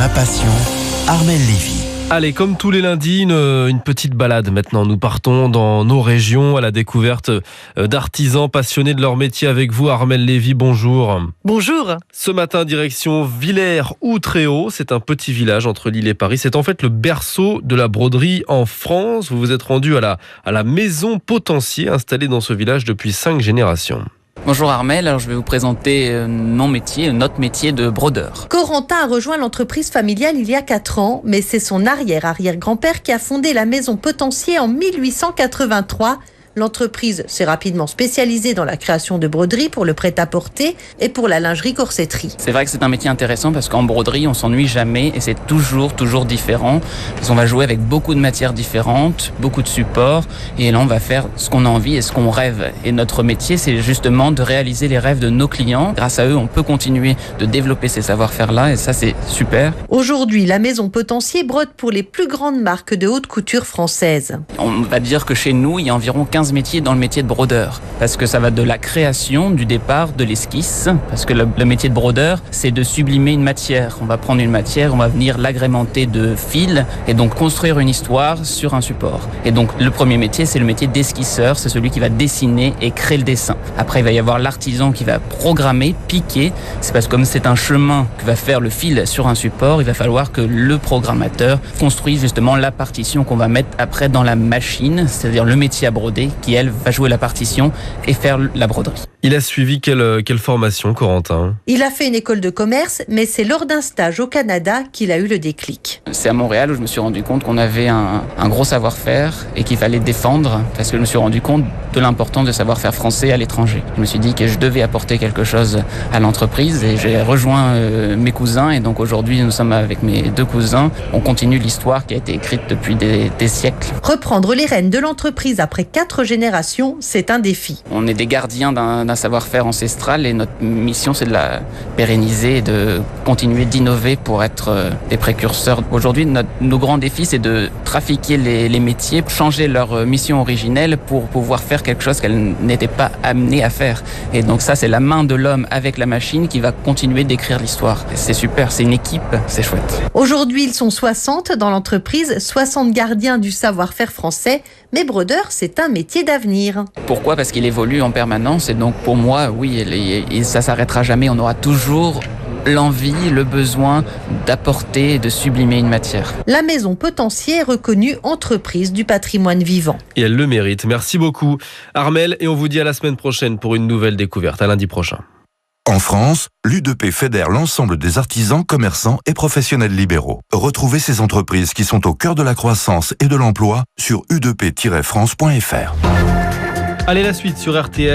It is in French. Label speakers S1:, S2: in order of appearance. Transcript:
S1: Ma passion, Armelle Lévy.
S2: Allez, comme tous les lundis, une petite balade maintenant. Nous partons dans nos régions à la découverte d'artisans passionnés de leur métier avec vous. Armelle Lévy, bonjour.
S3: Bonjour.
S2: Ce matin, direction Villers-Outréau. C'est un petit village entre Lille et Paris. C'est en fait le berceau de la broderie en France. Vous vous êtes rendu à la maison Potentier, installée dans ce village depuis 5 générations.
S4: Bonjour Armelle, alors je vais vous présenter notre métier de brodeur.
S3: Corentin a rejoint l'entreprise familiale il y a 4 ans, mais c'est son arrière-arrière-grand-père qui a fondé la maison Potentier en 1883. L'entreprise s'est rapidement spécialisée dans la création de broderies pour le prêt-à-porter et pour la lingerie-corsetterie.
S4: C'est vrai que c'est un métier intéressant parce qu'en broderie, on s'ennuie jamais et c'est toujours différent. Parce qu'on va jouer avec beaucoup de matières différentes, beaucoup de supports et là on va faire ce qu'on a envie et ce qu'on rêve. Et notre métier, c'est justement de réaliser les rêves de nos clients. Grâce à eux, on peut continuer de développer ces savoir-faire-là et ça c'est super.
S3: Aujourd'hui, la maison Potentier brode pour les plus grandes marques de haute couture françaises.
S4: On va dire que chez nous, il y a environ 15 métiers dans le métier de brodeur. Parce que ça va de la création, du départ, de l'esquisse. Parce que le métier de brodeur, c'est de sublimer une matière. On va prendre une matière, on va venir l'agrémenter de fils et donc construire une histoire sur un support. Et donc le premier métier, c'est le métier d'esquisseur. C'est celui qui va dessiner et créer le dessin. Après, il va y avoir l'artisan qui va programmer, piquer. C'est parce que comme c'est un chemin que va faire le fil sur un support, il va falloir que le programmateur construise justement la partition qu'on va mettre après dans la machine, c'est-à-dire le métier à broder, qui elle va jouer la partition et faire la broderie.
S2: Il a suivi quelle formation, Corentin ?
S3: Il a fait une école de commerce, mais c'est lors d'un stage au Canada qu'il a eu le déclic.
S4: C'est à Montréal où je me suis rendu compte qu'on avait un gros savoir-faire et qu'il fallait défendre parce que je me suis rendu compte de l'importance de savoir-faire français à l'étranger. Je me suis dit que je devais apporter quelque chose à l'entreprise et j'ai rejoint mes cousins et donc aujourd'hui nous sommes avec mes 2 cousins. On continue l'histoire qui a été écrite depuis des siècles.
S3: Reprendre les rênes de l'entreprise après 4 générations, c'est un défi.
S4: On est des gardiens d'un savoir-faire ancestral et notre mission c'est de la pérenniser et de continuer d'innover pour être des précurseurs. Aujourd'hui, nos grands défis c'est de trafiquer les métiers, changer leur mission originelle pour pouvoir faire quelque chose qu'elles n'étaient pas amenées à faire. Et donc ça c'est la main de l'homme avec la machine qui va continuer d'écrire l'histoire. C'est super, c'est une équipe, c'est chouette.
S3: Aujourd'hui, ils sont 60 dans l'entreprise, 60 gardiens du savoir-faire français, mais brodeur, c'est un métier d'avenir.
S4: Pourquoi ? Parce qu'il évolue en permanence et donc pour moi, oui, et ça s'arrêtera jamais. On aura toujours l'envie, le besoin d'apporter et de sublimer une matière.
S3: La maison Potentier est reconnue entreprise du patrimoine vivant.
S2: Et elle le mérite. Merci beaucoup, Armelle, et on vous dit à la semaine prochaine pour une nouvelle découverte. À lundi prochain.
S1: En France, l'UDP fédère l'ensemble des artisans, commerçants et professionnels libéraux. Retrouvez ces entreprises qui sont au cœur de la croissance et de l'emploi sur udp-france.fr.
S2: Allez, la suite sur RTL.